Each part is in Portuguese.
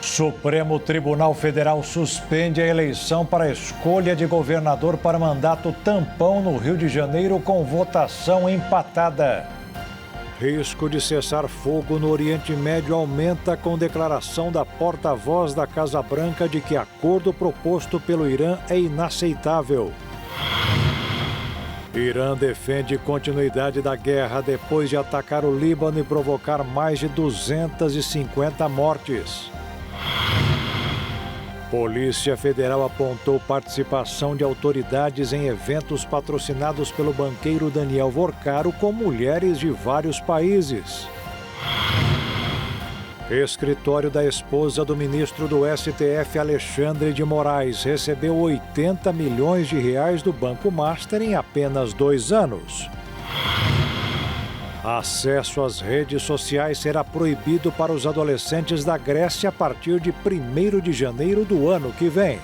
Supremo Tribunal Federal suspende a eleição para a escolha de governador para mandato tampão no Rio de Janeiro com votação empatada. Risco de cessar fogo no Oriente Médio aumenta com declaração da porta-voz da Casa Branca de que acordo proposto pelo Irã é inaceitável. Irã defende continuidade da guerra depois de atacar o Líbano e provocar mais de 250 mortes. Polícia Federal apontou participação de autoridades em eventos patrocinados pelo banqueiro Daniel Vorcaro com mulheres de vários países. Escritório da esposa do ministro do STF, Alexandre de Moraes, recebeu 80 milhões de reais do Banco Master em apenas 2 anos. Acesso às redes sociais será proibido para os adolescentes da Grécia a partir de 1º de janeiro do ano que vem.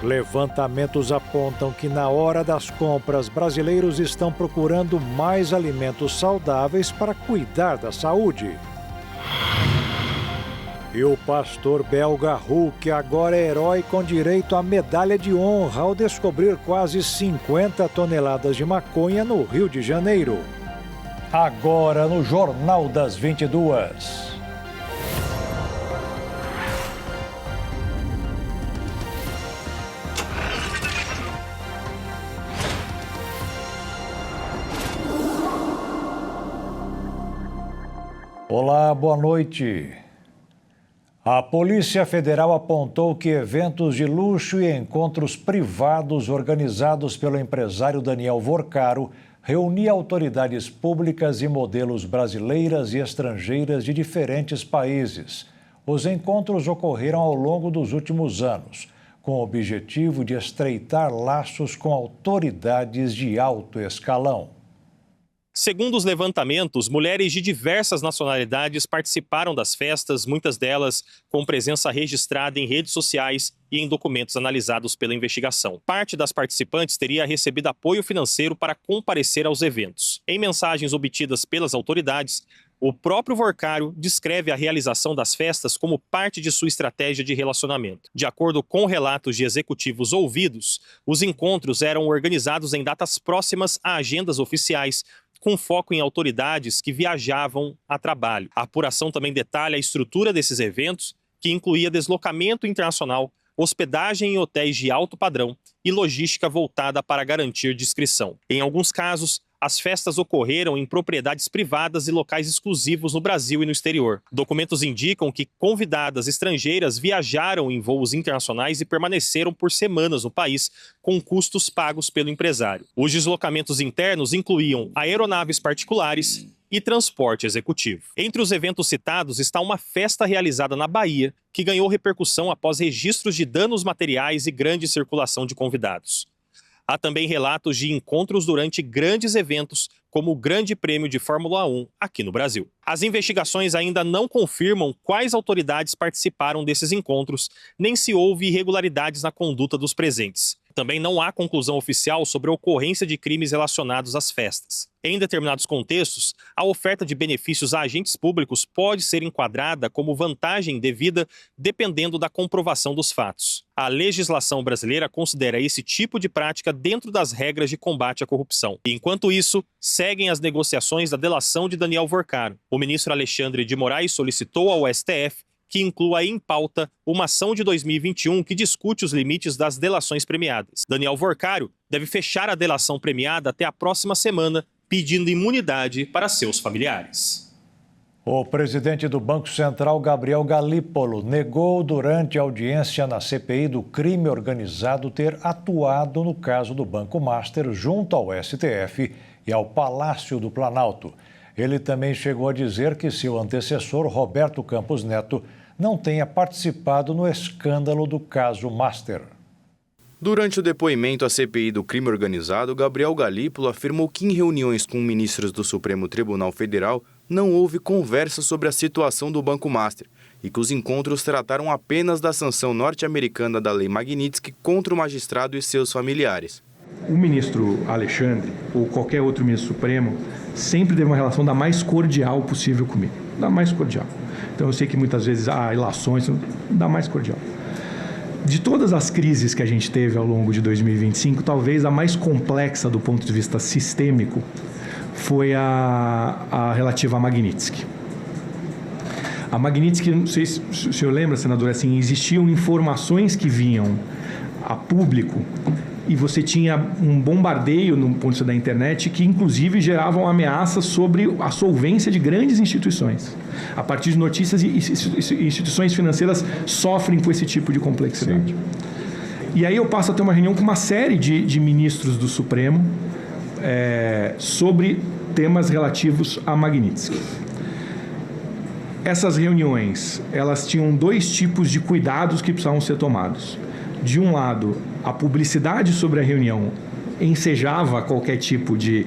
Levantamentos apontam que na hora das compras, brasileiros estão procurando mais alimentos saudáveis para cuidar da saúde. E o pastor belga Hulk agora é herói com direito à medalha de honra ao descobrir quase 50 toneladas de maconha no Rio de Janeiro. Agora no Jornal das 22. Olá, boa noite. A Polícia Federal apontou que eventos de luxo e encontros privados organizados pelo empresário Daniel Vorcaro reunia autoridades públicas e modelos brasileiras e estrangeiras de diferentes países. Os encontros ocorreram ao longo dos últimos anos, com o objetivo de estreitar laços com autoridades de alto escalão. Segundo os levantamentos, mulheres de diversas nacionalidades participaram das festas, muitas delas com presença registrada em redes sociais e em documentos analisados pela investigação. Parte das participantes teria recebido apoio financeiro para comparecer aos eventos. Em mensagens obtidas pelas autoridades, o próprio Vorcaro descreve a realização das festas como parte de sua estratégia de relacionamento. De acordo com relatos de executivos ouvidos, os encontros eram organizados em datas próximas a agendas oficiais, com foco em autoridades que viajavam a trabalho. A apuração também detalha a estrutura desses eventos, que incluía deslocamento internacional, hospedagem em hotéis de alto padrão e logística voltada para garantir discrição. Em alguns casos, as festas ocorreram em propriedades privadas e locais exclusivos no Brasil e no exterior. Documentos indicam que convidadas estrangeiras viajaram em voos internacionais e permaneceram por semanas no país, com custos pagos pelo empresário. Os deslocamentos internos incluíam aeronaves particulares e transporte executivo. Entre os eventos citados está uma festa realizada na Bahia, que ganhou repercussão após registros de danos materiais e grande circulação de convidados. Há também relatos de encontros durante grandes eventos, como o Grande Prêmio de Fórmula 1 aqui no Brasil. As investigações ainda não confirmam quais autoridades participaram desses encontros, nem se houve irregularidades na conduta dos presentes. Também não há conclusão oficial sobre a ocorrência de crimes relacionados às festas. Em determinados contextos, a oferta de benefícios a agentes públicos pode ser enquadrada como vantagem devida dependendo da comprovação dos fatos. A legislação brasileira considera esse tipo de prática dentro das regras de combate à corrupção. Enquanto isso, seguem as negociações da delação de Daniel Vorcaro. O ministro Alexandre de Moraes solicitou ao STF que inclua em pauta uma ação de 2021 que discute os limites das delações premiadas. Daniel Vorcaro deve fechar a delação premiada até a próxima semana, pedindo imunidade para seus familiares. O presidente do Banco Central, Gabriel Galípolo, negou durante a audiência na CPI do crime organizado ter atuado no caso do Banco Master junto ao STF e ao Palácio do Planalto. Ele também chegou a dizer que seu antecessor, Roberto Campos Neto, não tenha participado no escândalo do caso Master. Durante o depoimento à CPI do crime organizado, Gabriel Galípolo afirmou que em reuniões com ministros do Supremo Tribunal Federal não houve conversa sobre a situação do Banco Master e que os encontros trataram apenas da sanção norte-americana da Lei Magnitsky contra o magistrado e seus familiares. O ministro Alexandre, ou qualquer outro ministro supremo, sempre teve uma relação da mais cordial possível comigo. Da mais cordial. Então eu sei que muitas vezes há ilações, dá mais cordial. De todas as crises que a gente teve ao longo de 2025, talvez a mais complexa do ponto de vista sistêmico foi a relativa a Magnitsky. A Magnitsky, não sei se o senhor lembra, senador, assim, existiam informações que vinham a público e você tinha um bombardeio no ponto de vista da internet que, inclusive, geravam ameaças sobre a solvência de grandes instituições. A partir de notícias, instituições financeiras sofrem com esse tipo de complexidade. Sim. E aí eu passo a ter uma reunião com uma série de ministros do Supremo sobre temas relativos a Magnitsky. Essas reuniões, elas tinham dois tipos de cuidados que precisavam ser tomados. De um lado, a publicidade sobre a reunião ensejava qualquer tipo de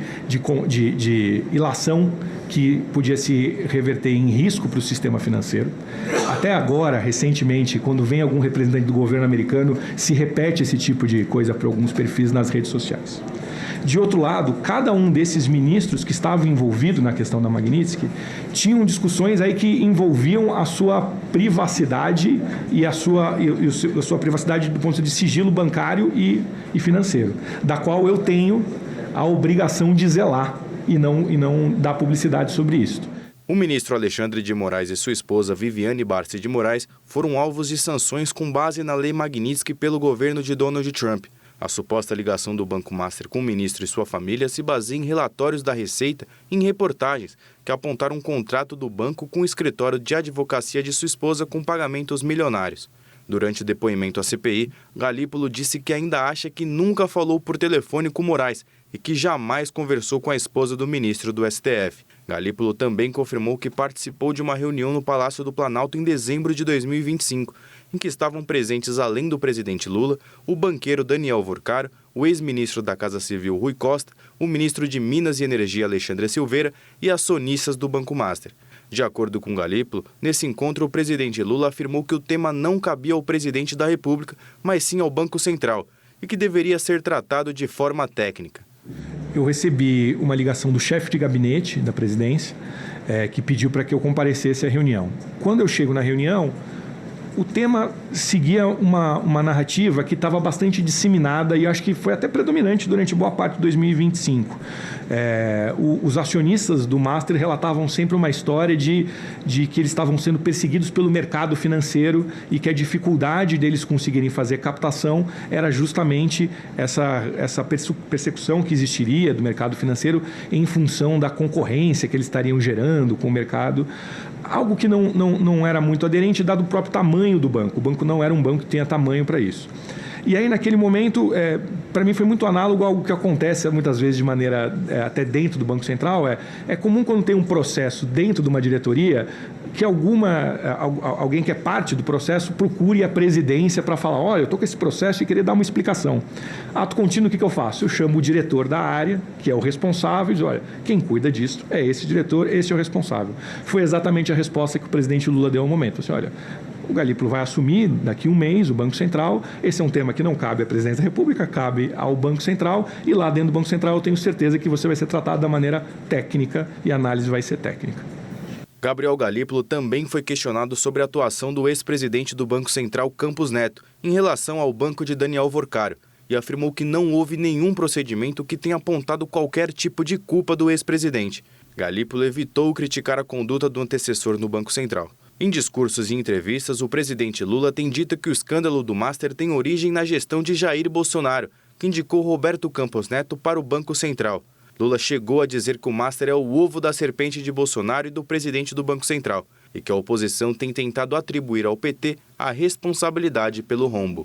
ilação que podia se reverter em risco para o sistema financeiro. Até agora, recentemente, quando vem algum representante do governo americano, se repete esse tipo de coisa para alguns perfis nas redes sociais. De outro lado, cada um desses ministros que estavam envolvidos na questão da Magnitsky tinham discussões aí que envolviam a sua privacidade e a sua privacidade do ponto de vista de sigilo bancário e financeiro, da qual eu tenho a obrigação de zelar e não dar publicidade sobre isso. O ministro Alexandre de Moraes e sua esposa Viviane Barsi de Moraes foram alvos de sanções com base na lei Magnitsky pelo governo de Donald Trump. A suposta ligação do Banco Master com o ministro e sua família se baseia em relatórios da Receita e em reportagens que apontaram um contrato do banco com o escritório de advocacia de sua esposa com pagamentos milionários. Durante o depoimento à CPI, Galípolo disse que ainda acha que nunca falou por telefone com Moraes e que jamais conversou com a esposa do ministro do STF. Galípolo também confirmou que participou de uma reunião no Palácio do Planalto em dezembro de 2025, em que estavam presentes, além do presidente Lula, o banqueiro Daniel Vorcaro, o ex-ministro da Casa Civil Rui Costa, o ministro de Minas e Energia Alexandre Silveira e acionistas do Banco Master. De acordo com Galípolo, nesse encontro o presidente Lula afirmou que o tema não cabia ao presidente da República, mas sim ao Banco Central, e que deveria ser tratado de forma técnica. Eu recebi uma ligação do chefe de gabinete da presidência, que pediu para que eu comparecesse à reunião. Quando eu chego na reunião, o tema seguia uma narrativa que estava bastante disseminada e acho que foi até predominante durante boa parte de 2025. Os acionistas do Master relatavam sempre uma história de que eles estavam sendo perseguidos pelo mercado financeiro e que a dificuldade deles conseguirem fazer captação era justamente essa persecução que existiria do mercado financeiro em função da concorrência que eles estariam gerando com o mercado. Algo que não era muito aderente, dado o próprio tamanho do banco. O banco não era um banco que tenha tamanho para isso. E aí, naquele momento, para mim foi muito análogo ao que acontece muitas vezes de maneira até dentro do Banco Central. É comum quando tem um processo dentro de uma diretoria que alguém que é parte do processo procure a presidência para falar, olha, eu estou com esse processo e queria dar uma explicação. Ato contínuo, o que eu faço? Eu chamo o diretor da área, que é o responsável, e diz, olha, quem cuida disso é esse diretor, esse é o responsável. Foi exatamente a resposta que o presidente Lula deu ao momento. Assim, olha, o Galípolo vai assumir daqui a um mês o Banco Central. Esse é um tema que não cabe à presidência da República, cabe ao Banco Central. E lá dentro do Banco Central eu tenho certeza que você vai ser tratado da maneira técnica e a análise vai ser técnica. Gabriel Galípolo também foi questionado sobre a atuação do ex-presidente do Banco Central, Campos Neto, em relação ao banco de Daniel Vorcaro, e afirmou que não houve nenhum procedimento que tenha apontado qualquer tipo de culpa do ex-presidente. Galípolo evitou criticar a conduta do antecessor no Banco Central. Em discursos e entrevistas, o presidente Lula tem dito que o escândalo do Master tem origem na gestão de Jair Bolsonaro, que indicou Roberto Campos Neto para o Banco Central. Lula chegou a dizer que o Master é o ovo da serpente de Bolsonaro e do presidente do Banco Central, e que a oposição tem tentado atribuir ao PT a responsabilidade pelo rombo.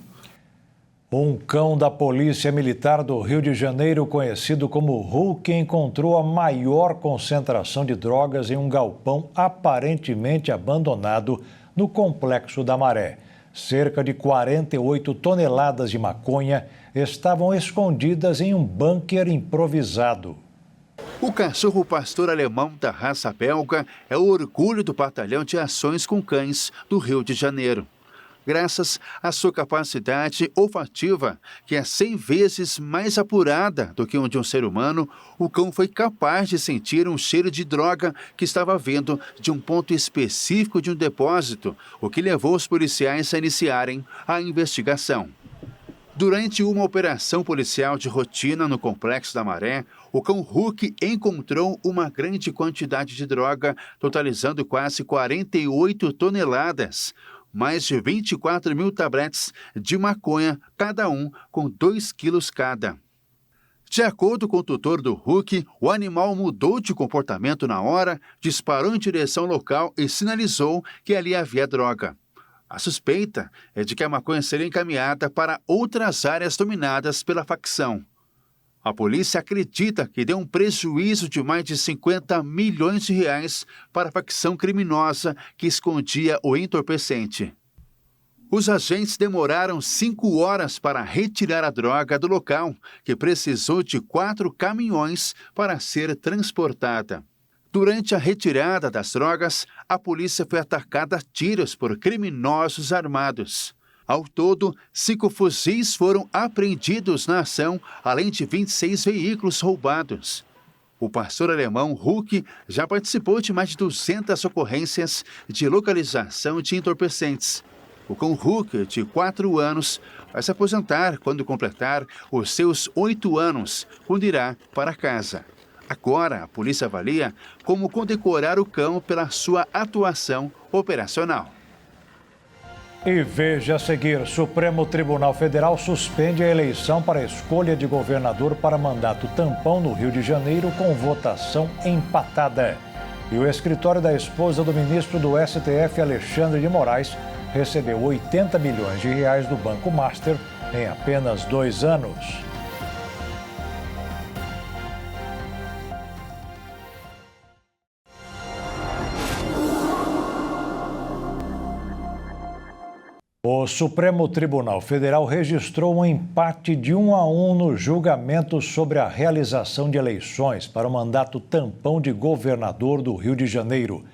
Um cão da Polícia Militar do Rio de Janeiro, conhecido como Hulk, encontrou a maior concentração de drogas em um galpão aparentemente abandonado no Complexo da Maré. Cerca de 48 toneladas de maconha estavam escondidas em um bunker improvisado. O cachorro pastor alemão da raça belga é o orgulho do Batalhão de Ações com Cães do Rio de Janeiro. graças à sua capacidade olfativa, que é 100 vezes mais apurada do que o de um ser humano, o cão foi capaz de sentir um cheiro de droga que estava vindo de um ponto específico de um depósito, o que levou os policiais a iniciarem a investigação. Durante uma operação policial de rotina no Complexo da Maré, o cão Hulk encontrou uma grande quantidade de droga, totalizando quase 48 toneladas, mais de 24 mil tabletes de maconha, cada um com 2 quilos cada. De acordo com o tutor do Hulk, o animal mudou de comportamento na hora, disparou em direção local e sinalizou que ali havia droga. A suspeita é de que a maconha seria encaminhada para outras áreas dominadas pela facção. A polícia acredita que deu um prejuízo de mais de 50 milhões de reais para a facção criminosa que escondia o entorpecente. Os agentes demoraram 5 horas para retirar a droga do local, que precisou de 4 caminhões para ser transportada. Durante a retirada das drogas, a polícia foi atacada a tiros por criminosos armados. Ao todo, 5 fuzis foram apreendidos na ação, além de 26 veículos roubados. O pastor alemão Hulk já participou de mais de 200 ocorrências de localização de entorpecentes. O cão Hulk, de 4 anos, vai se aposentar quando completar os seus 8 anos, quando irá para casa. Agora, a polícia avalia como condecorar o cão pela sua atuação operacional. E veja a seguir, Supremo Tribunal Federal suspende a eleição para a escolha de governador para mandato tampão no Rio de Janeiro com votação empatada. E o escritório da esposa do ministro do STF, Alexandre de Moraes, recebeu 80 milhões de reais do Banco Master em apenas 2 anos. O Supremo Tribunal Federal registrou um empate de 1-1 no julgamento sobre a realização de eleições para o mandato tampão de governador do Rio de Janeiro.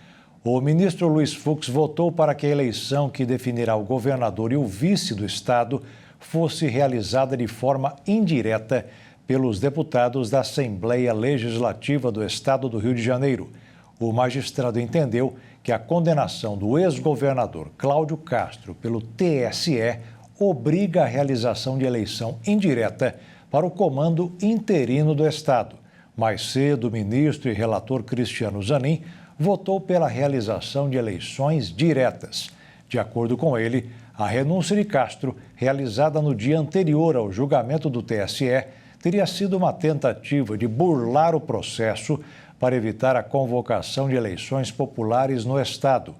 O ministro Luiz Fux votou para que a eleição que definirá o governador e o vice do estado fosse realizada de forma indireta pelos deputados da Assembleia Legislativa do Estado do Rio de Janeiro. O magistrado entendeu que a condenação do ex-governador Cláudio Castro pelo TSE obriga a realização de eleição indireta para o comando interino do Estado. Mais cedo, o ministro e relator Cristiano Zanin votou pela realização de eleições diretas. De acordo com ele, a renúncia de Castro, realizada no dia anterior ao julgamento do TSE, teria sido uma tentativa de burlar o processo para evitar a convocação de eleições populares no Estado.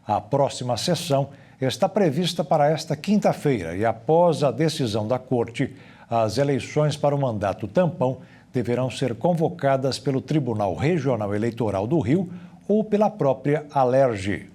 A próxima sessão está prevista para esta quinta-feira e, após a decisão da Corte, as eleições para o mandato tampão deverão ser convocadas pelo Tribunal Regional Eleitoral do Rio ou pela própria Alerj.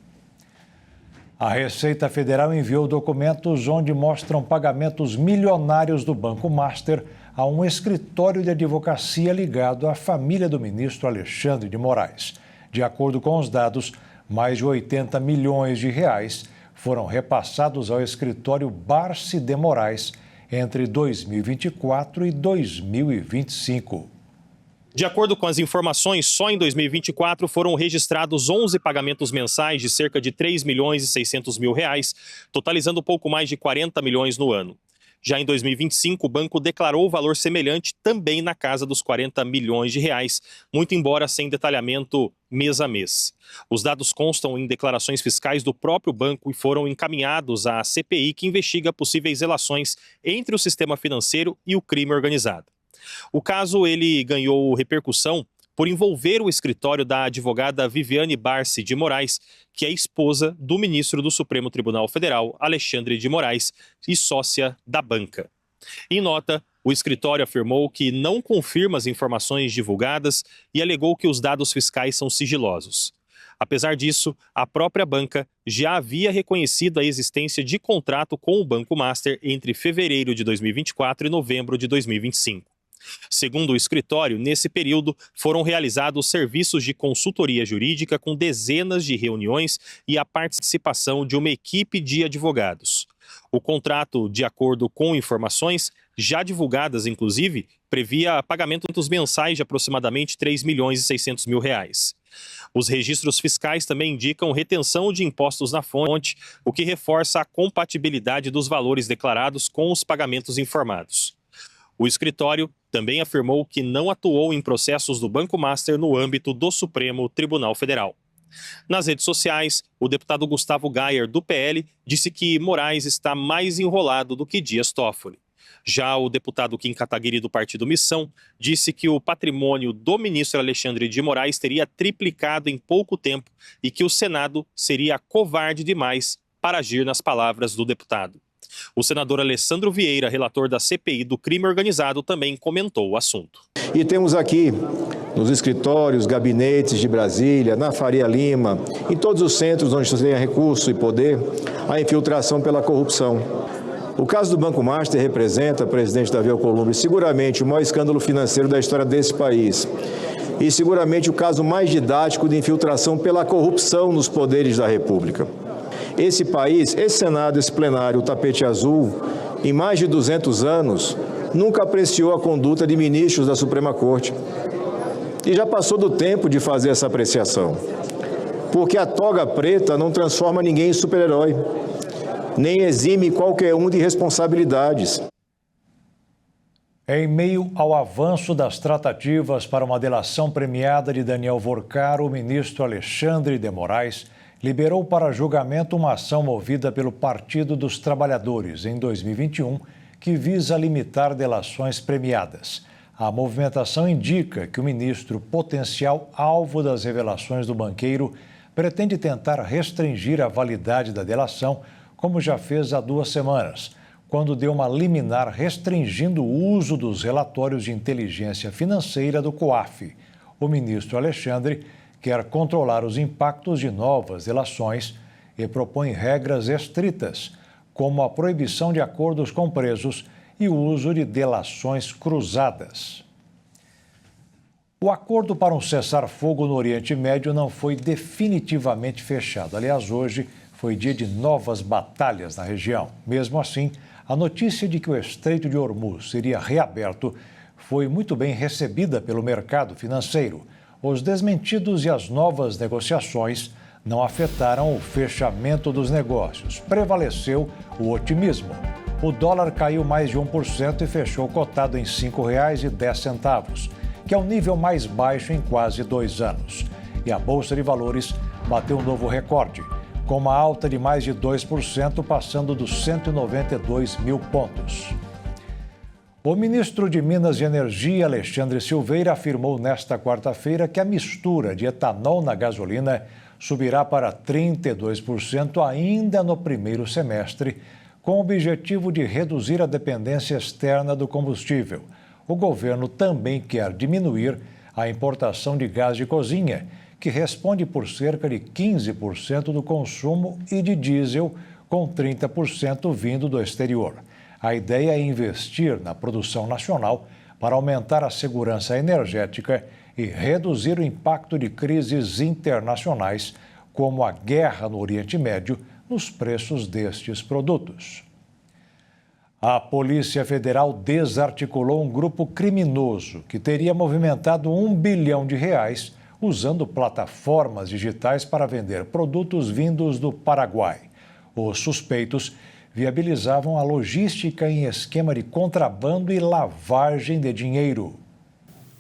A Receita Federal enviou documentos onde mostram pagamentos milionários do Banco Master a um escritório de advocacia ligado à família do ministro Alexandre de Moraes. De acordo com os dados, mais de 80 milhões de reais foram repassados ao escritório Barsi de Moraes entre 2024 e 2025. De acordo com as informações, só em 2024 foram registrados 11 pagamentos mensais de cerca de 3 milhões e 600 mil reais, totalizando pouco mais de 40 milhões no ano. Já em 2025, o banco declarou valor semelhante também na casa dos 40 milhões de reais, muito embora sem detalhamento mês a mês. Os dados constam em declarações fiscais do próprio banco e foram encaminhados à CPI, que investiga possíveis relações entre o sistema financeiro e o crime organizado. O caso ele ganhou repercussão por envolver o escritório da advogada Viviane Barsi de Moraes, que é esposa do ministro do Supremo Tribunal Federal, Alexandre de Moraes, e sócia da banca. Em nota, o escritório afirmou que não confirma as informações divulgadas e alegou que os dados fiscais são sigilosos. Apesar disso, a própria banca já havia reconhecido a existência de contrato com o Banco Master entre fevereiro de 2024 e novembro de 2025. Segundo o escritório, nesse período foram realizados serviços de consultoria jurídica com dezenas de reuniões e a participação de uma equipe de advogados. O contrato, de acordo com informações já divulgadas, inclusive, previa pagamentos mensais de aproximadamente R$ 3.600.000. Os registros fiscais também indicam retenção de impostos na fonte, o que reforça a compatibilidade dos valores declarados com os pagamentos informados. O escritório também afirmou que não atuou em processos do Banco Master no âmbito do Supremo Tribunal Federal. Nas redes sociais, o deputado Gustavo Gayer, do PL, disse que Moraes está mais enrolado do que Dias Toffoli. Já o deputado Kim Kataguiri, do Partido Missão, disse que o patrimônio do ministro Alexandre de Moraes teria triplicado em pouco tempo e que o Senado seria covarde demais para agir nas palavras do deputado. O senador Alessandro Vieira, relator da CPI do crime organizado, também comentou o assunto. E temos aqui, nos escritórios, gabinetes de Brasília, na Faria Lima, em todos os centros onde se tem recurso e poder, a infiltração pela corrupção. O caso do Banco Master representa, presidente Davi Alcolumbre, seguramente o maior escândalo financeiro da história desse país. E seguramente o caso mais didático de infiltração pela corrupção nos poderes da República. Esse país, esse Senado, esse plenário, o tapete azul, em mais de 200 anos, nunca apreciou a conduta de ministros da Suprema Corte. E já passou do tempo de fazer essa apreciação. Porque a toga preta não transforma ninguém em super-herói, nem exime qualquer um de responsabilidades. Em meio ao avanço das tratativas para uma delação premiada de Daniel Vorcaro, o ministro Alexandre de Moraes liberou para julgamento uma ação movida pelo Partido dos Trabalhadores em 2021, que visa limitar delações premiadas. A movimentação indica que o ministro, potencial alvo das revelações do banqueiro, pretende tentar restringir a validade da delação, como já fez há 2 semanas, quando deu uma liminar restringindo o uso dos relatórios de inteligência financeira do COAF. O ministro Alexandre quer controlar os impactos de novas delações e propõe regras estritas, como a proibição de acordos com presos e o uso de delações cruzadas. O acordo para um cessar-fogo no Oriente Médio não foi definitivamente fechado. Aliás, hoje foi dia de novas batalhas na região. Mesmo assim, a notícia de que o Estreito de Hormuz seria reaberto foi muito bem recebida pelo mercado financeiro. Os desmentidos e as novas negociações não afetaram o fechamento dos negócios. Prevaleceu o otimismo. O dólar caiu mais de 1% e fechou cotado em R$ 5,10, que é o nível mais baixo em quase 2 anos. E a Bolsa de Valores bateu um novo recorde, com uma alta de mais de 2%, passando dos 192 mil pontos. O ministro de Minas e Energia, Alexandre Silveira, afirmou nesta quarta-feira que a mistura de etanol na gasolina subirá para 32% ainda no primeiro semestre, com o objetivo de reduzir a dependência externa do combustível. O governo também quer diminuir a importação de gás de cozinha, que responde por cerca de 15% do consumo, e de diesel, com 30% vindo do exterior. A ideia é investir na produção nacional para aumentar a segurança energética e reduzir o impacto de crises internacionais, como a guerra no Oriente Médio, nos preços destes produtos. A Polícia Federal desarticulou um grupo criminoso que teria movimentado R$1 bilhão usando plataformas digitais para vender produtos vindos do Paraguai. Os suspeitos viabilizavam a logística em esquema de contrabando e lavagem de dinheiro.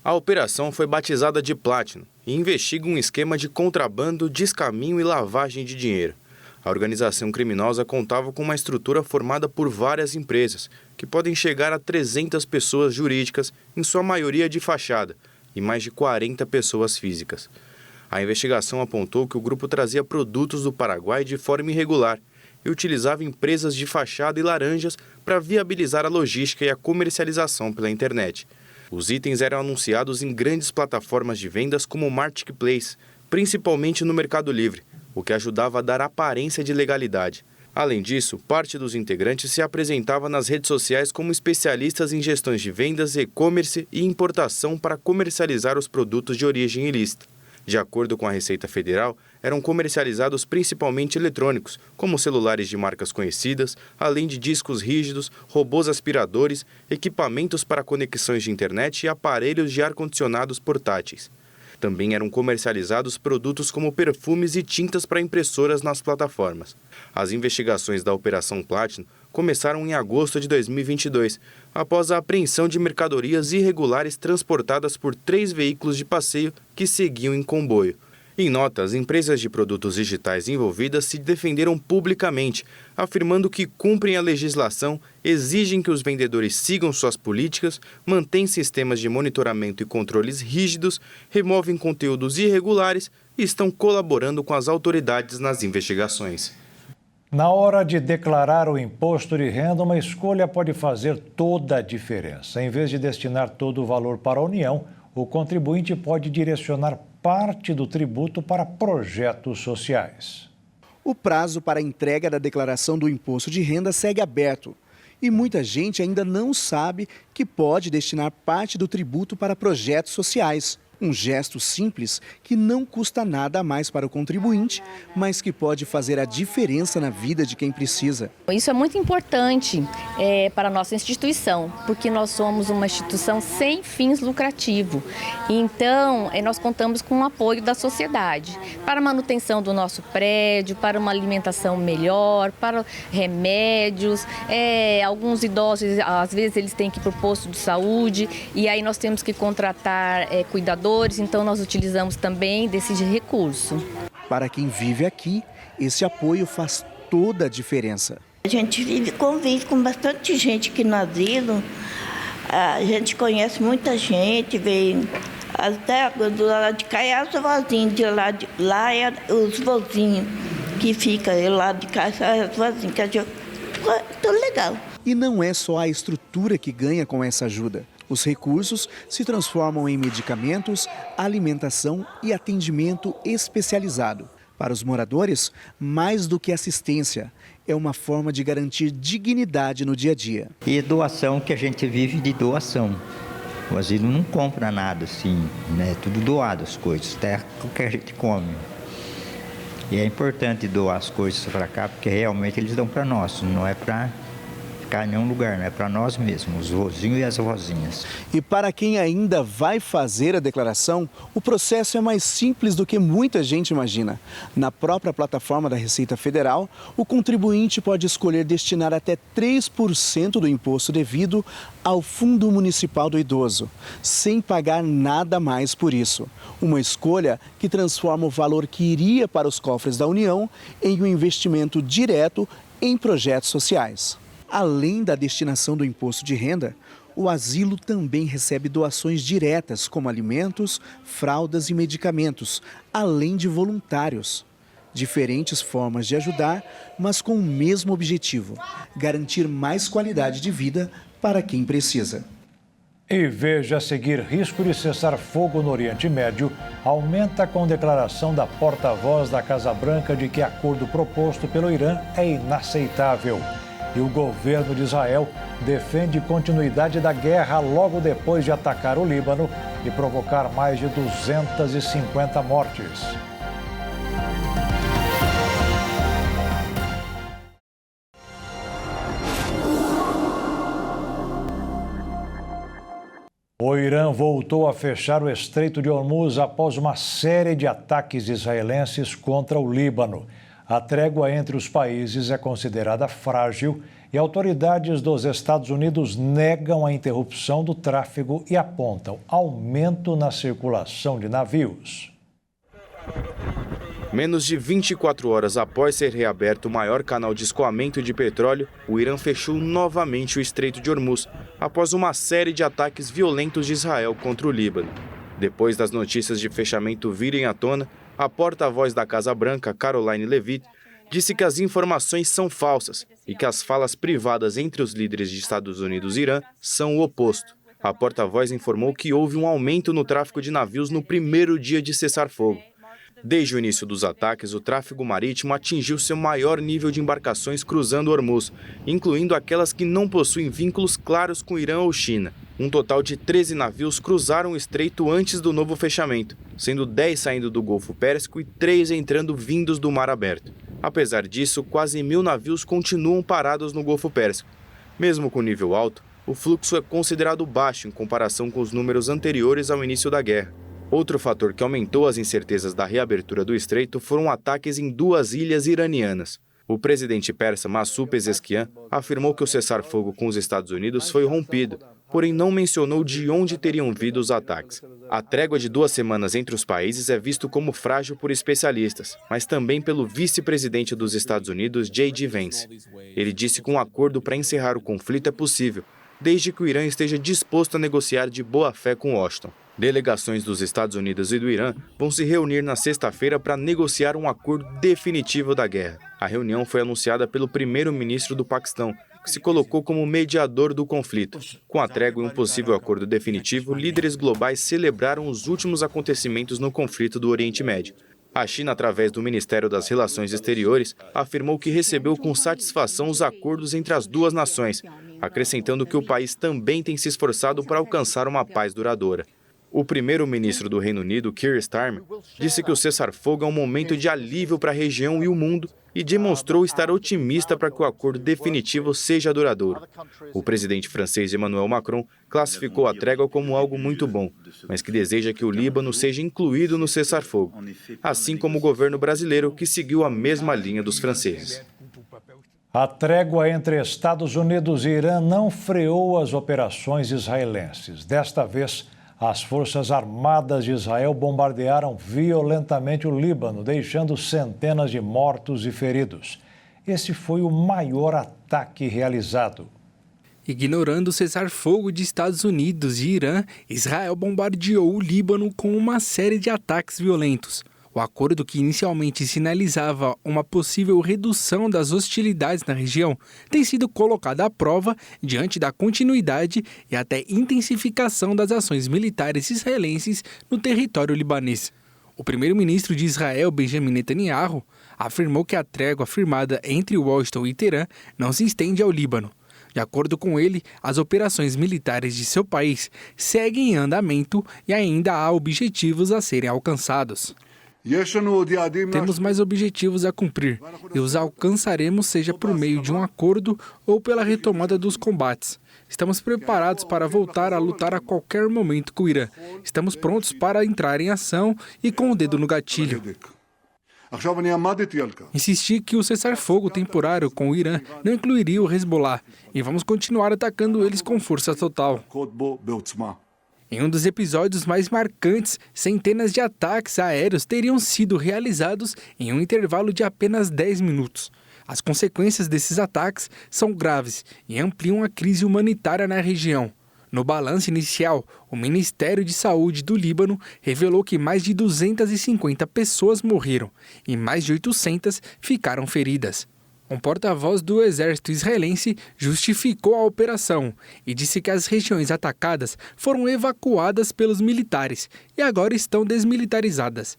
A operação foi batizada de Platinum e investiga um esquema de contrabando, descaminho e lavagem de dinheiro. A organização criminosa contava com uma estrutura formada por várias empresas, que podem chegar a 300 pessoas jurídicas, em sua maioria de fachada, e mais de 40 pessoas físicas. A investigação apontou que o grupo trazia produtos do Paraguai de forma irregular e utilizava empresas de fachada e laranjas para viabilizar a logística e a comercialização pela internet. Os itens eram anunciados em grandes plataformas de vendas como o Marketplace, principalmente no Mercado Livre, o que ajudava a dar aparência de legalidade. Além disso, parte dos integrantes se apresentava nas redes sociais como especialistas em gestões de vendas, e-commerce e importação para comercializar os produtos de origem ilícita. De acordo com a Receita Federal, eram comercializados principalmente eletrônicos, como celulares de marcas conhecidas, além de discos rígidos, robôs aspiradores, equipamentos para conexões de internet e aparelhos de ar-condicionados portáteis. Também eram comercializados produtos como perfumes e tintas para impressoras nas plataformas. As investigações da Operação Platinum começaram em agosto de 2022, após a apreensão de mercadorias irregulares transportadas por 3 veículos de passeio que seguiam em comboio. Em nota, as empresas de produtos digitais envolvidas se defenderam publicamente, afirmando que cumprem a legislação, exigem que os vendedores sigam suas políticas, mantêm sistemas de monitoramento e controles rígidos, removem conteúdos irregulares e estão colaborando com as autoridades nas investigações. Na hora de declarar o imposto de renda, uma escolha pode fazer toda a diferença. Em vez de destinar todo o valor para a União, o contribuinte pode direcionar parte do tributo para projetos sociais. O prazo para a entrega da declaração do imposto de renda segue aberto. E muita gente ainda não sabe que pode destinar parte do tributo para projetos sociais. Um gesto simples que não custa nada a mais para o contribuinte, mas que pode fazer a diferença na vida de quem precisa. Isso é muito importante para a nossa instituição, porque nós somos uma instituição sem fins lucrativos. Então, nós contamos com o apoio da sociedade para a manutenção do nosso prédio, para uma alimentação melhor, para remédios. Alguns idosos, às vezes, eles têm que ir para o posto de saúde e aí nós temos que contratar cuidadores. Então nós utilizamos também desse recurso. Para quem vive aqui, esse apoio faz toda a diferença. A gente convive com bastante gente aqui no asilo, a gente conhece muita gente, vem até do lado de cá é os vozinhos, lá é os vozinhos que ficam lá de cá, é os vozinhos, que a gente, tudo legal. E não é só a estrutura que ganha com essa ajuda. Os recursos se transformam em medicamentos, alimentação e atendimento especializado. Para os moradores, mais do que assistência, é uma forma de garantir dignidade no dia a dia. E doação, que a gente vive de doação. O asilo não compra nada assim, né? Tudo doado as coisas, até o que a gente come. E é importante doar as coisas para cá, porque realmente eles dão para nós, não é para em nenhum lugar, né? Para nós mesmos, os vozinhos e as vozinhas. E para quem ainda vai fazer a declaração, o processo é mais simples do que muita gente imagina. Na própria plataforma da Receita Federal, o contribuinte pode escolher destinar até 3% do imposto devido ao Fundo Municipal do Idoso, sem pagar nada mais por isso. Uma escolha que transforma o valor que iria para os cofres da União em um investimento direto em projetos sociais. Além da destinação do imposto de renda, o asilo também recebe doações diretas, como alimentos, fraldas e medicamentos, além de voluntários. Diferentes formas de ajudar, mas com o mesmo objetivo: garantir mais qualidade de vida para quem precisa. E veja a seguir: risco de cessar fogo no Oriente Médio aumenta com declaração da porta-voz da Casa Branca de que acordo proposto pelo Irã é inaceitável. E o governo de Israel defende continuidade da guerra logo depois de atacar o Líbano e provocar mais de 250 mortes. O Irã voltou a fechar o Estreito de Hormuz após uma série de ataques israelenses contra o Líbano. A trégua entre os países é considerada frágil e autoridades dos Estados Unidos negam a interrupção do tráfego e apontam aumento na circulação de navios. Menos de 24 horas após ser reaberto o maior canal de escoamento de petróleo, o Irã fechou novamente o Estreito de Hormuz, após uma série de ataques violentos de Israel contra o Líbano. Depois das notícias de fechamento virem à tona, a porta-voz da Casa Branca, Caroline Leavitt, disse que as informações são falsas e que as falas privadas entre os líderes de Estados Unidos e Irã são o oposto. A porta-voz informou que houve um aumento no tráfego de navios no primeiro dia de cessar-fogo. Desde o início dos ataques, o tráfego marítimo atingiu seu maior nível de embarcações cruzando o Hormuz, incluindo aquelas que não possuem vínculos claros com Irã ou China. Um total de 13 navios cruzaram o estreito antes do novo fechamento, sendo 10 saindo do Golfo Pérsico e 3 entrando vindos do Mar Aberto. Apesar disso, quase 1.000 navios continuam parados no Golfo Pérsico. Mesmo com nível alto, o fluxo é considerado baixo em comparação com os números anteriores ao início da guerra. Outro fator que aumentou as incertezas da reabertura do estreito foram ataques em 2 ilhas iranianas. O presidente persa Massoud Pezeshkian afirmou que o cessar-fogo com os Estados Unidos foi rompido, porém não mencionou de onde teriam vindo os ataques. A trégua de 2 semanas entre os países é visto como frágil por especialistas, mas também pelo vice-presidente dos Estados Unidos, J.D. Vance. Ele disse que um acordo para encerrar o conflito é possível, desde que o Irã esteja disposto a negociar de boa fé com Washington. Delegações dos Estados Unidos e do Irã vão se reunir na sexta-feira para negociar um acordo definitivo da guerra. A reunião foi anunciada pelo primeiro-ministro do Paquistão, que se colocou como mediador do conflito. Com a trégua e um possível acordo definitivo, líderes globais celebraram os últimos acontecimentos no conflito do Oriente Médio. A China, através do Ministério das Relações Exteriores, afirmou que recebeu com satisfação os acordos entre as 2 nações, acrescentando que o país também tem se esforçado para alcançar uma paz duradoura. O primeiro-ministro do Reino Unido, Keir Starmer, disse que o cessar-fogo é um momento de alívio para a região e o mundo e demonstrou estar otimista para que o acordo definitivo seja duradouro. O presidente francês Emmanuel Macron classificou a trégua como algo muito bom, mas que deseja que o Líbano seja incluído no cessar-fogo, assim como o governo brasileiro, que seguiu a mesma linha dos franceses. A trégua entre Estados Unidos e Irã não freou as operações israelenses. Desta vez, as Forças Armadas de Israel bombardearam violentamente o Líbano, deixando centenas de mortos e feridos. Esse foi o maior ataque realizado. Ignorando o cessar-fogo de Estados Unidos e Irã, Israel bombardeou o Líbano com uma série de ataques violentos. O acordo, que inicialmente sinalizava uma possível redução das hostilidades na região, tem sido colocado à prova diante da continuidade e até intensificação das ações militares israelenses no território libanês. O primeiro-ministro de Israel, Benjamin Netanyahu, afirmou que a trégua firmada entre Washington e Teherã não se estende ao Líbano. De acordo com ele, as operações militares de seu país seguem em andamento e ainda há objetivos a serem alcançados. Temos mais objetivos a cumprir e os alcançaremos seja por meio de um acordo ou pela retomada dos combates. Estamos preparados para voltar a lutar a qualquer momento com o Irã. Estamos prontos para entrar em ação e com o dedo no gatilho. Insisti que o cessar-fogo temporário com o Irã não incluiria o Hezbollah e vamos continuar atacando eles com força total. Em um dos episódios mais marcantes, centenas de ataques aéreos teriam sido realizados em um intervalo de apenas 10 minutos. As consequências desses ataques são graves e ampliam a crise humanitária na região. No balanço inicial, o Ministério de Saúde do Líbano revelou que mais de 250 pessoas morreram e mais de 800 ficaram feridas. Um porta-voz do exército israelense justificou a operação e disse que as regiões atacadas foram evacuadas pelos militares e agora estão desmilitarizadas.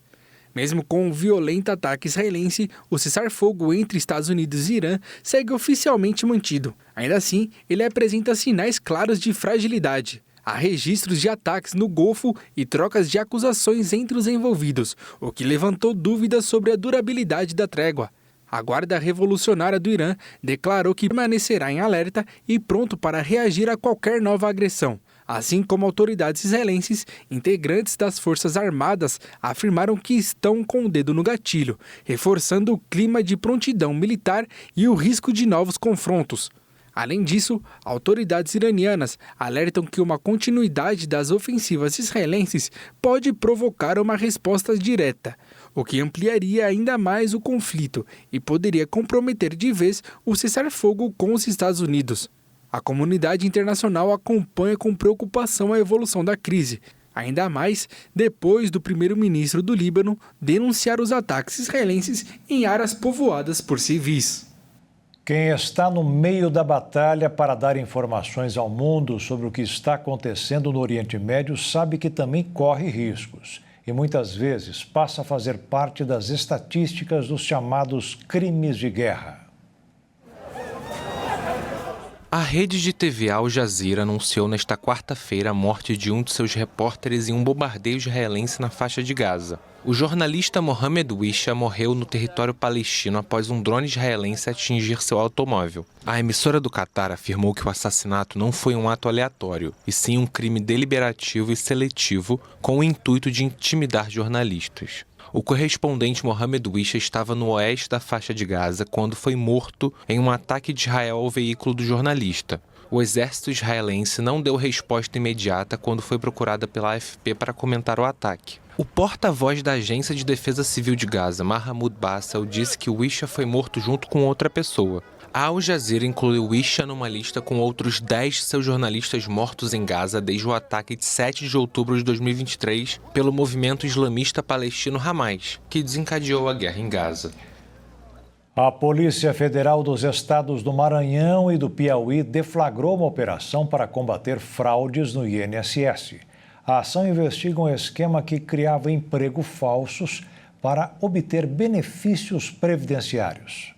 Mesmo com o violento ataque israelense, o cessar-fogo entre Estados Unidos e Irã segue oficialmente mantido. Ainda assim, ele apresenta sinais claros de fragilidade. Há registros de ataques no Golfo e trocas de acusações entre os envolvidos, o que levantou dúvidas sobre a durabilidade da trégua. A Guarda Revolucionária do Irã declarou que permanecerá em alerta e pronto para reagir a qualquer nova agressão. Assim como autoridades israelenses, integrantes das Forças Armadas afirmaram que estão com o dedo no gatilho, reforçando o clima de prontidão militar e o risco de novos confrontos. Além disso, autoridades iranianas alertam que uma continuidade das ofensivas israelenses pode provocar uma resposta direta, o que ampliaria ainda mais o conflito e poderia comprometer de vez o cessar-fogo com os Estados Unidos. A comunidade internacional acompanha com preocupação a evolução da crise, ainda mais depois do primeiro-ministro do Líbano denunciar os ataques israelenses em áreas povoadas por civis. Quem está no meio da batalha para dar informações ao mundo sobre o que está acontecendo no Oriente Médio sabe que também corre riscos. e muitas vezes passa a fazer parte das estatísticas dos chamados crimes de guerra. A rede de TV Al Jazeera anunciou nesta quarta-feira a morte de um de seus repórteres em um bombardeio israelense na faixa de Gaza. O jornalista Mohamed Wisha morreu no território palestino após um drone israelense atingir seu automóvel. A emissora do Catar afirmou que o assassinato não foi um ato aleatório, e sim um crime deliberativo e seletivo com o intuito de intimidar jornalistas. O correspondente Mohamed Wisha estava no oeste da faixa de Gaza quando foi morto em um ataque de Israel ao veículo do jornalista. O exército israelense não deu resposta imediata quando foi procurada pela AFP para comentar o ataque. O porta-voz da Agência de Defesa Civil de Gaza, Mahmoud Bassel, disse que Wisha foi morto junto com outra pessoa. A Al Jazeera incluiu Wisha numa lista com outros 10 de seus jornalistas mortos em Gaza desde o ataque de 7 de outubro de 2023 pelo movimento islamista palestino Hamas, que desencadeou a guerra em Gaza. A Polícia Federal dos Estados do Maranhão e do Piauí deflagrou uma operação para combater fraudes no INSS. A ação investiga um esquema que criava empregos falsos para obter benefícios previdenciários.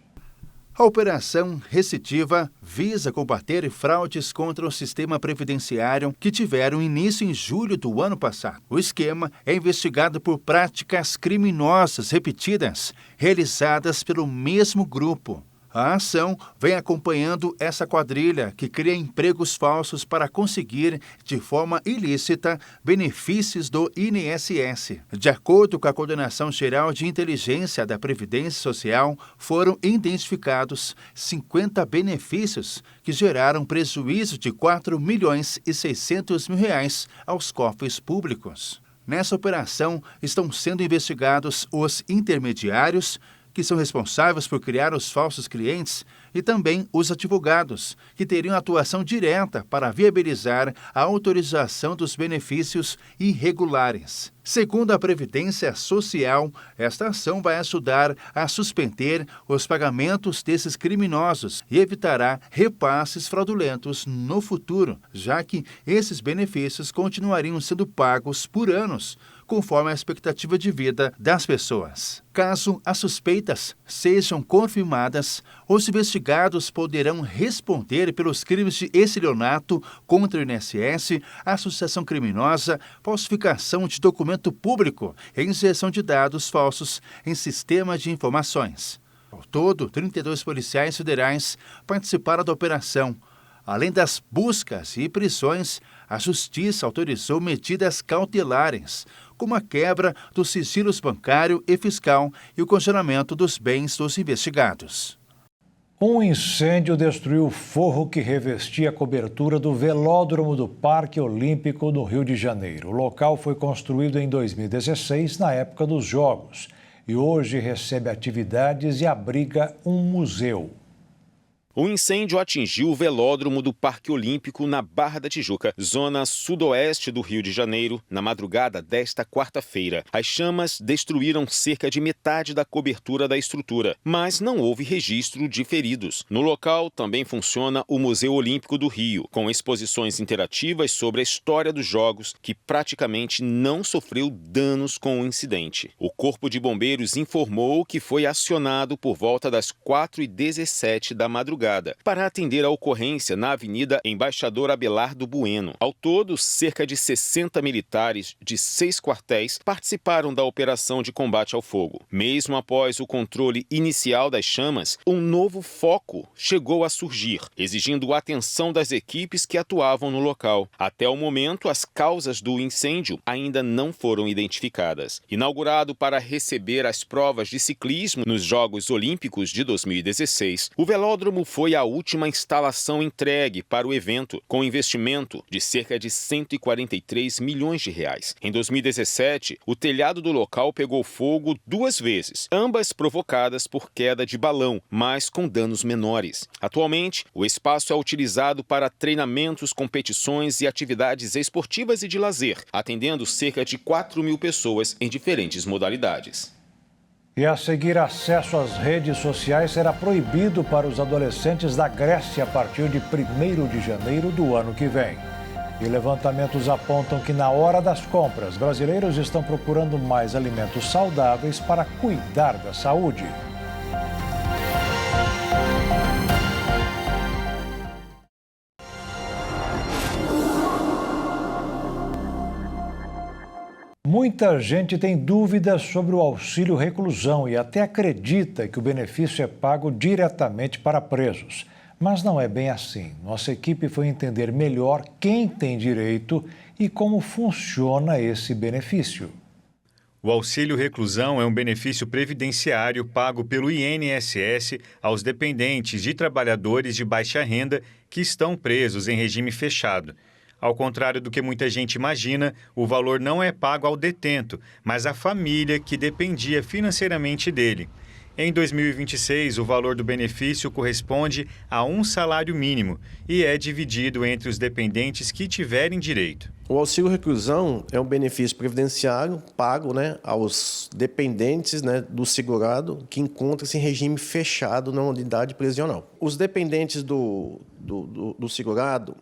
A Operação Recidiva visa combater fraudes contra o sistema previdenciário que tiveram início em julho do ano passado. O esquema é investigado por práticas criminosas repetidas, realizadas pelo mesmo grupo. A ação vem acompanhando essa quadrilha que cria empregos falsos para conseguir, de forma ilícita, benefícios do INSS. De acordo com a Coordenação Geral de Inteligência da Previdência Social, foram identificados 50 benefícios que geraram prejuízo de R$ 4.600.000 aos cofres públicos. Nessa operação, estão sendo investigados os intermediários, que são responsáveis por criar os falsos clientes, e também os advogados, que teriam atuação direta para viabilizar a autorização dos benefícios irregulares. Segundo a Previdência Social, esta ação vai ajudar a suspender os pagamentos desses criminosos e evitará repasses fraudulentos no futuro, já que esses benefícios continuariam sendo pagos por anos, conforme a expectativa de vida das pessoas. Caso as suspeitas sejam confirmadas, os investigados poderão responder pelos crimes de estelionato contra o INSS, associação criminosa, falsificação de documento público e inserção de dados falsos em sistema de informações. Ao todo, 32 policiais federais participaram da operação. Além das buscas e prisões, a Justiça autorizou medidas cautelares, como a quebra dos sigilos bancário e fiscal e o congelamento dos bens dos investigados. Um incêndio destruiu o forro que revestia a cobertura do velódromo do Parque Olímpico no Rio de Janeiro. O local foi construído em 2016, na época dos Jogos, e hoje recebe atividades e abriga um museu. O incêndio atingiu o velódromo do Parque Olímpico na Barra da Tijuca, zona sudoeste do Rio de Janeiro, na madrugada desta quarta-feira. As chamas destruíram cerca de metade da cobertura da estrutura, mas não houve registro de feridos. No local também funciona o Museu Olímpico do Rio, com exposições interativas sobre a história dos Jogos, que praticamente não sofreu danos com o incidente. O Corpo de Bombeiros informou que foi acionado por volta das 4h17 da madrugada para atender a ocorrência na Avenida Embaixador Abelardo Bueno. Ao todo, cerca de 60 militares de 6 quartéis participaram da operação de combate ao fogo. Mesmo após o controle inicial das chamas, um novo foco chegou a surgir, exigindo a atenção das equipes que atuavam no local. Até o momento, as causas do incêndio ainda não foram identificadas. Inaugurado para receber as provas de ciclismo nos Jogos Olímpicos de 2016, o velódromo foi a última instalação entregue para o evento, com investimento de cerca de 143 milhões de reais. Em 2017, o telhado do local pegou fogo 2 vezes, ambas provocadas por queda de balão, mas com danos menores. Atualmente, o espaço é utilizado para treinamentos, competições e atividades esportivas e de lazer, atendendo cerca de 4.000 pessoas em diferentes modalidades. E a seguir, acesso às redes sociais será proibido para os adolescentes da Grécia a partir de 1º de janeiro do ano que vem. E levantamentos apontam que na hora das compras, brasileiros estão procurando mais alimentos saudáveis para cuidar da saúde. Muita gente tem dúvidas sobre o auxílio reclusão e até acredita que o benefício é pago diretamente para presos. Mas não é bem assim. Nossa equipe foi entender melhor quem tem direito e como funciona esse benefício. O auxílio reclusão é um benefício previdenciário pago pelo INSS aos dependentes de trabalhadores de baixa renda que estão presos em regime fechado. Ao contrário do que muita gente imagina, o valor não é pago ao detento, mas à família que dependia financeiramente dele. Em 2026, o valor do benefício corresponde a um salário mínimo e é dividido entre os dependentes que tiverem direito. O auxílio reclusão é um benefício previdenciário pago aos dependentes do segurado que encontra-se em regime fechado na unidade prisional. Os dependentes do segurado,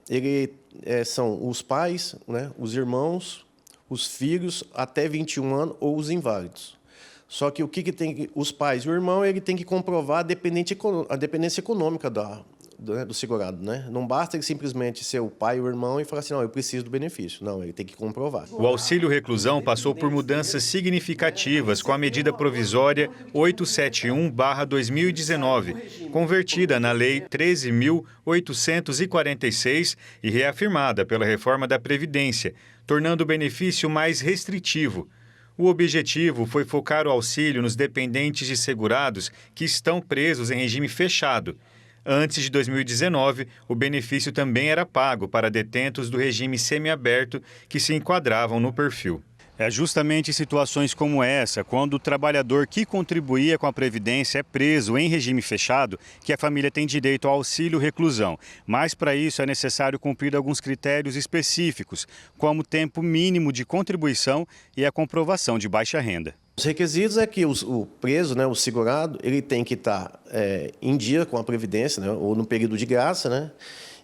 são os pais, os irmãos, os filhos até 21 anos ou os inválidos. Só que o que tem os pais e o irmão, ele tem que comprovar a dependência econômica do segurado, Não basta ele simplesmente ser o pai ou o irmão e falar assim, não, eu preciso do benefício. Não, ele tem que comprovar. O auxílio reclusão passou por mudanças significativas com a medida provisória 871/2019, convertida na Lei 13.846 e reafirmada pela reforma da Previdência, tornando o benefício mais restritivo. O objetivo foi focar o auxílio nos dependentes de segurados que estão presos em regime fechado. Antes de 2019, o benefício também era pago para detentos do regime semiaberto que se enquadravam no perfil. É justamente em situações como essa, quando o trabalhador que contribuía com a Previdência é preso em regime fechado, que a família tem direito ao auxílio reclusão. Mas para isso é necessário cumprir alguns critérios específicos, como o tempo mínimo de contribuição e a comprovação de baixa renda. Os requisitos é que o preso, o segurado, ele tem que estar em dia com a Previdência, ou no período de graça,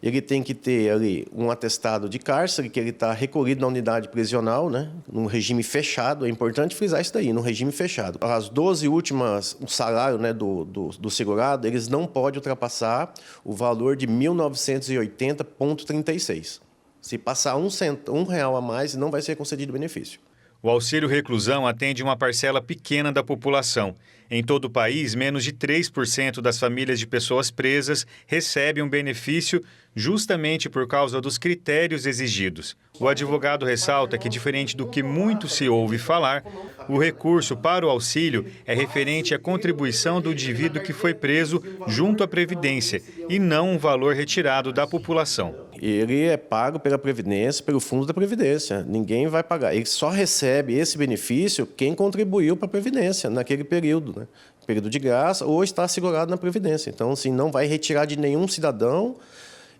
Ele tem que ter ali um atestado de cárcere, que ele está recolhido na unidade prisional, num regime fechado. É importante frisar isso daí, num regime fechado. As 12 últimas, o salário do segurado, eles não podem ultrapassar o valor de R$ 1.980,36. Se passar um real a mais, não vai ser concedido benefício. O auxílio reclusão atende uma parcela pequena da população. Em todo o país, menos de 3% das famílias de pessoas presas recebem um benefício justamente por causa dos critérios exigidos. O advogado ressalta que, diferente do que muito se ouve falar, o recurso para o auxílio é referente à contribuição do indivíduo que foi preso junto à Previdência e não um valor retirado da população. Ele é pago pela Previdência, pelo fundo da Previdência. Ninguém vai pagar. Ele só recebe esse benefício quem contribuiu para a Previdência naquele período, período de graça, ou está segurado na Previdência. Então, assim, não vai retirar de nenhum cidadão.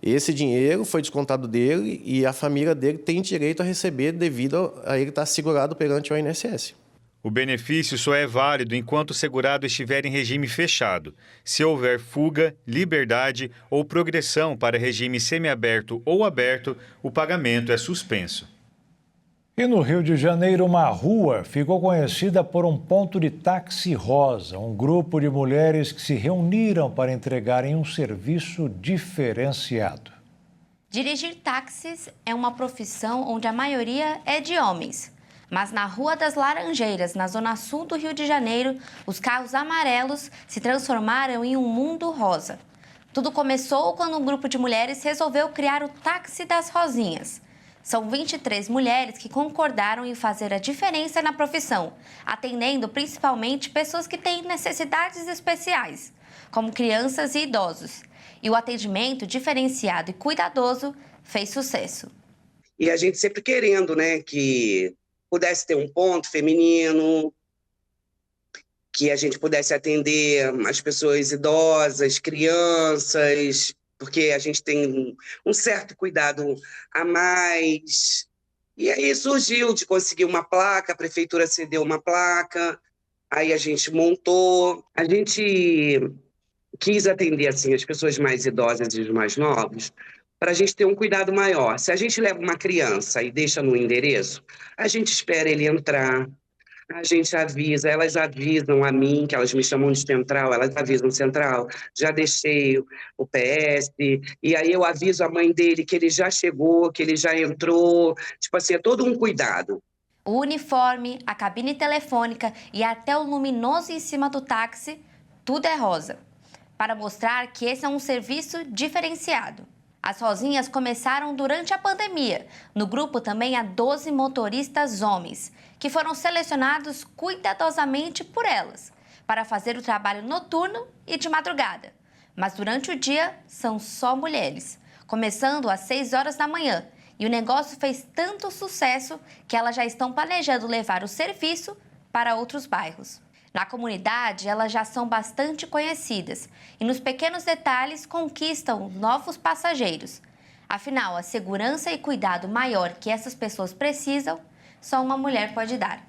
Esse dinheiro foi descontado dele e a família dele tem direito a receber devido a ele estar segurado perante o INSS. O benefício só é válido enquanto o segurado estiver em regime fechado. Se houver fuga, liberdade ou progressão para regime semiaberto ou aberto, o pagamento é suspenso. E no Rio de Janeiro, uma rua ficou conhecida por um ponto de táxi rosa, um grupo de mulheres que se reuniram para entregarem um serviço diferenciado. Dirigir táxis é uma profissão onde a maioria é de homens. Mas na Rua das Laranjeiras, na zona sul do Rio de Janeiro, os carros amarelos se transformaram em um mundo rosa. Tudo começou quando um grupo de mulheres resolveu criar o Táxi das Rosinhas. São 23 mulheres que concordaram em fazer a diferença na profissão, atendendo principalmente pessoas que têm necessidades especiais, como crianças e idosos. E o atendimento diferenciado e cuidadoso fez sucesso. E a gente sempre querendo, que pudesse ter um ponto feminino, que a gente pudesse atender as pessoas idosas, crianças, porque a gente tem um certo cuidado a mais. E aí surgiu de conseguir uma placa, a prefeitura cedeu uma placa, aí a gente montou. A gente quis atender assim as pessoas mais idosas e os mais novos, para a gente ter um cuidado maior. Se a gente leva uma criança e deixa no endereço, a gente espera ele entrar, a gente avisa, elas avisam a mim, que elas me chamam de central, elas avisam central, já deixei o PS, e aí eu aviso a mãe dele que ele já chegou, que ele já entrou, tipo assim, é todo um cuidado. O uniforme, a cabine telefônica e até o luminoso em cima do táxi, tudo é rosa, para mostrar que esse é um serviço diferenciado. As rosinhas começaram durante a pandemia. No grupo também há 12 motoristas homens, que foram selecionados cuidadosamente por elas, para fazer o trabalho noturno e de madrugada. Mas durante o dia, são só mulheres, começando às 6 horas da manhã. E o negócio fez tanto sucesso que elas já estão planejando levar o serviço para outros bairros. Na comunidade, elas já são bastante conhecidas e nos pequenos detalhes conquistam novos passageiros. Afinal, a segurança e cuidado maior que essas pessoas precisam, só uma mulher pode dar.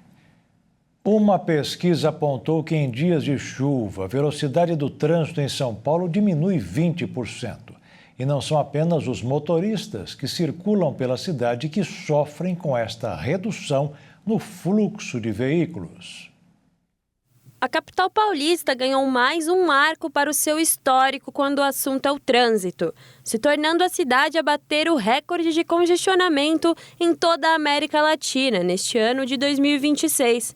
Uma pesquisa apontou que em dias de chuva, a velocidade do trânsito em São Paulo diminui 20%. E não são apenas os motoristas que circulam pela cidade que sofrem com esta redução no fluxo de veículos. A capital paulista ganhou mais um marco para o seu histórico quando o assunto é o trânsito, se tornando a cidade a bater o recorde de congestionamento em toda a América Latina neste ano de 2026.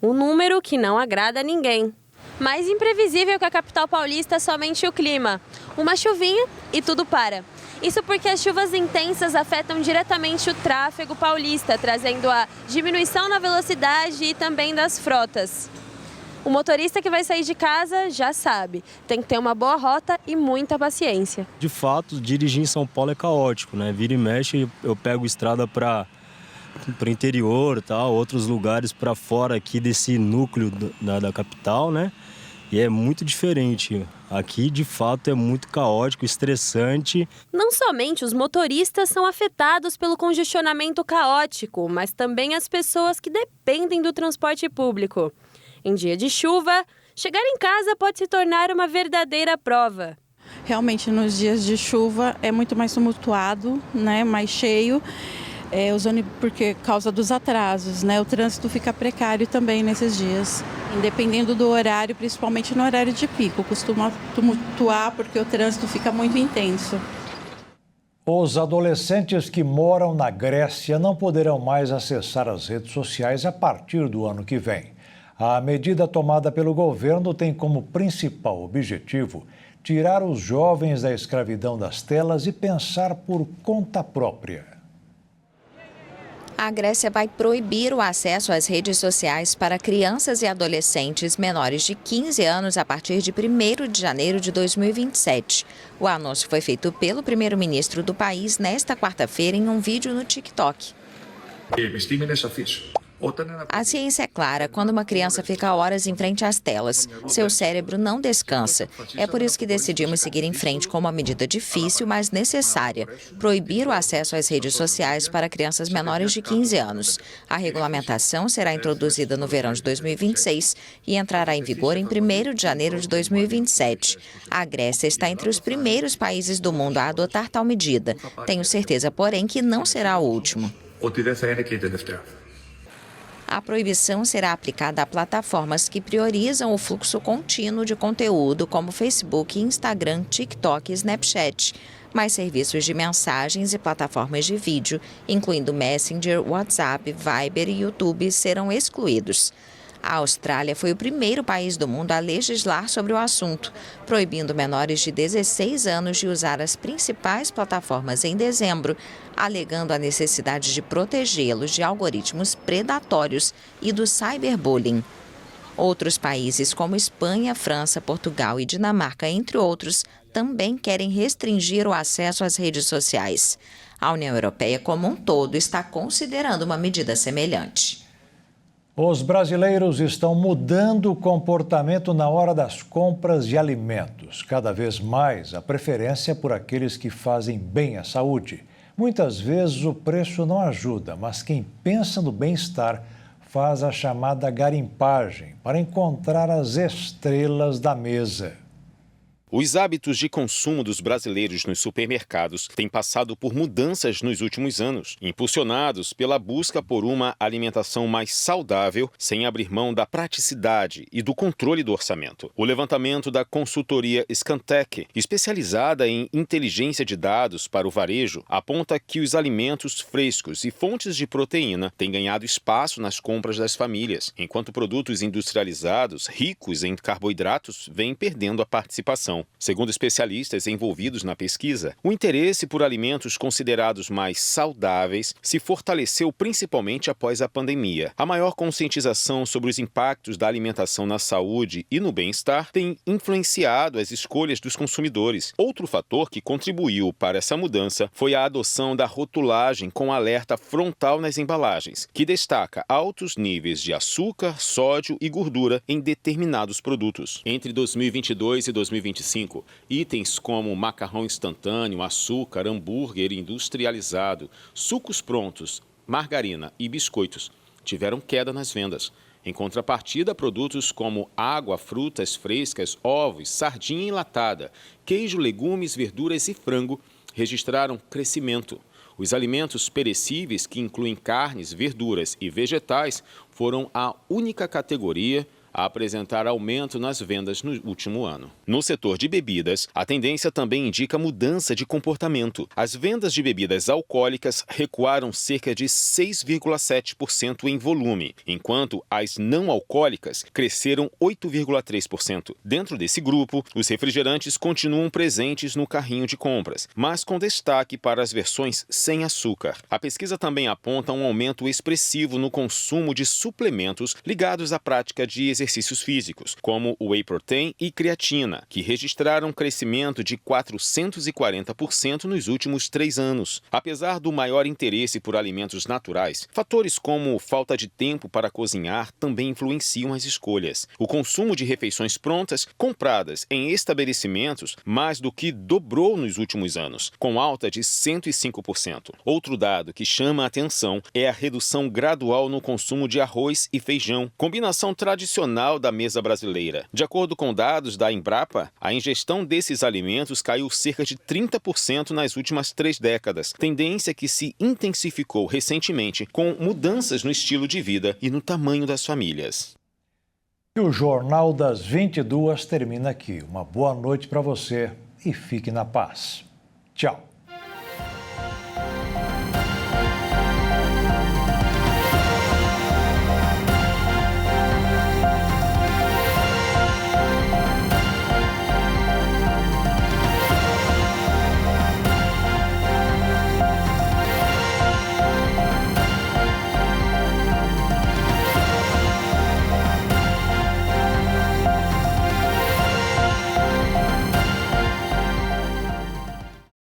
Um número que não agrada a ninguém. Mais imprevisível que a capital paulista é somente o clima. Uma chuvinha e tudo para. Isso porque as chuvas intensas afetam diretamente o tráfego paulista, trazendo a diminuição na velocidade e também das frotas. O motorista que vai sair de casa já sabe, tem que ter uma boa rota e muita paciência. De fato, dirigir em São Paulo é caótico, né? Vira e mexe, eu pego estrada para o interior, tal, outros lugares para fora aqui desse núcleo da capital, né? E é muito diferente. Aqui, de fato, é muito caótico, estressante. Não somente os motoristas são afetados pelo congestionamento caótico, mas também as pessoas que dependem do transporte público. Em dia de chuva, chegar em casa pode se tornar uma verdadeira prova. Realmente, nos dias de chuva é muito mais tumultuado, né, mais cheio, porque causa dos atrasos, né, o trânsito fica precário também nesses dias. Dependendo do horário, principalmente no horário de pico, costuma tumultuar porque o trânsito fica muito intenso. Os adolescentes que moram na Grécia não poderão mais acessar as redes sociais a partir do ano que vem. A medida tomada pelo governo tem como principal objetivo tirar os jovens da escravidão das telas e pensar por conta própria. A Grécia vai proibir o acesso às redes sociais para crianças e adolescentes menores de 15 anos a partir de 1º de janeiro de 2027. O anúncio foi feito pelo primeiro-ministro do país nesta quarta-feira em um vídeo no TikTok. A ciência é clara, quando uma criança fica horas em frente às telas, seu cérebro não descansa. É por isso que decidimos seguir em frente com uma medida difícil, mas necessária, proibir o acesso às redes sociais para crianças menores de 15 anos. A regulamentação será introduzida no verão de 2026 e entrará em vigor em 1º de janeiro de 2027. A Grécia está entre os primeiros países do mundo a adotar tal medida. Tenho certeza, porém, que não será o último. A proibição será aplicada a plataformas que priorizam o fluxo contínuo de conteúdo, como Facebook, Instagram, TikTok e Snapchat. Mais serviços de mensagens e plataformas de vídeo, incluindo Messenger, WhatsApp, Viber e YouTube, serão excluídos. A Austrália foi o primeiro país do mundo a legislar sobre o assunto, proibindo menores de 16 anos de usar as principais plataformas em dezembro, alegando a necessidade de protegê-los de algoritmos predatórios e do cyberbullying. Outros países como Espanha, França, Portugal e Dinamarca, entre outros, também querem restringir o acesso às redes sociais. A União Europeia como um todo está considerando uma medida semelhante. Os brasileiros estão mudando o comportamento na hora das compras de alimentos. Cada vez mais a preferência é por aqueles que fazem bem à saúde. Muitas vezes o preço não ajuda, mas quem pensa no bem-estar faz a chamada garimpagem para encontrar as estrelas da mesa. Os hábitos de consumo dos brasileiros nos supermercados têm passado por mudanças nos últimos anos, impulsionados pela busca por uma alimentação mais saudável, sem abrir mão da praticidade e do controle do orçamento. O levantamento da consultoria Scantec, especializada em inteligência de dados para o varejo, aponta que os alimentos frescos e fontes de proteína têm ganhado espaço nas compras das famílias, enquanto produtos industrializados, ricos em carboidratos, vêm perdendo a participação. Segundo especialistas envolvidos na pesquisa, o interesse por alimentos considerados mais saudáveis se fortaleceu principalmente após a pandemia. A maior conscientização sobre os impactos da alimentação na saúde e no bem-estar tem influenciado as escolhas dos consumidores. Outro fator que contribuiu para essa mudança foi a adoção da rotulagem com alerta frontal nas embalagens, que destaca altos níveis de açúcar, sódio e gordura em determinados produtos. Entre 2022 e 2025, itens como macarrão instantâneo, açúcar, hambúrguer industrializado, sucos prontos, margarina e biscoitos tiveram queda nas vendas. Em contrapartida, produtos como água, frutas frescas, ovos, sardinha enlatada, queijo, legumes, verduras e frango registraram crescimento. Os alimentos perecíveis, que incluem carnes, verduras e vegetais, foram a única categoria a apresentar aumento nas vendas no último ano. No setor de bebidas, a tendência também indica mudança de comportamento. As vendas de bebidas alcoólicas recuaram cerca de 6,7% em volume, enquanto as não alcoólicas cresceram 8,3%. Dentro desse grupo, os refrigerantes continuam presentes no carrinho de compras, mas com destaque para as versões sem açúcar. A pesquisa também aponta um aumento expressivo no consumo de suplementos ligados à prática de exercícios físicos, como o whey protein e creatina, que registraram um crescimento de 440% nos últimos 3 anos. Apesar do maior interesse por alimentos naturais, fatores como falta de tempo para cozinhar também influenciam as escolhas. O consumo de refeições prontas, compradas em estabelecimentos, mais do que dobrou nos últimos anos, com alta de 105%. Outro dado que chama a atenção é a redução gradual no consumo de arroz e feijão, combinação tradicional da mesa brasileira. De acordo com dados da Embrapa, a ingestão desses alimentos caiu cerca de 30% nas últimas 3 décadas, tendência que se intensificou recentemente com mudanças no estilo de vida e no tamanho das famílias. E o Jornal das 22 termina aqui. Uma boa noite para você e fique na paz. Tchau.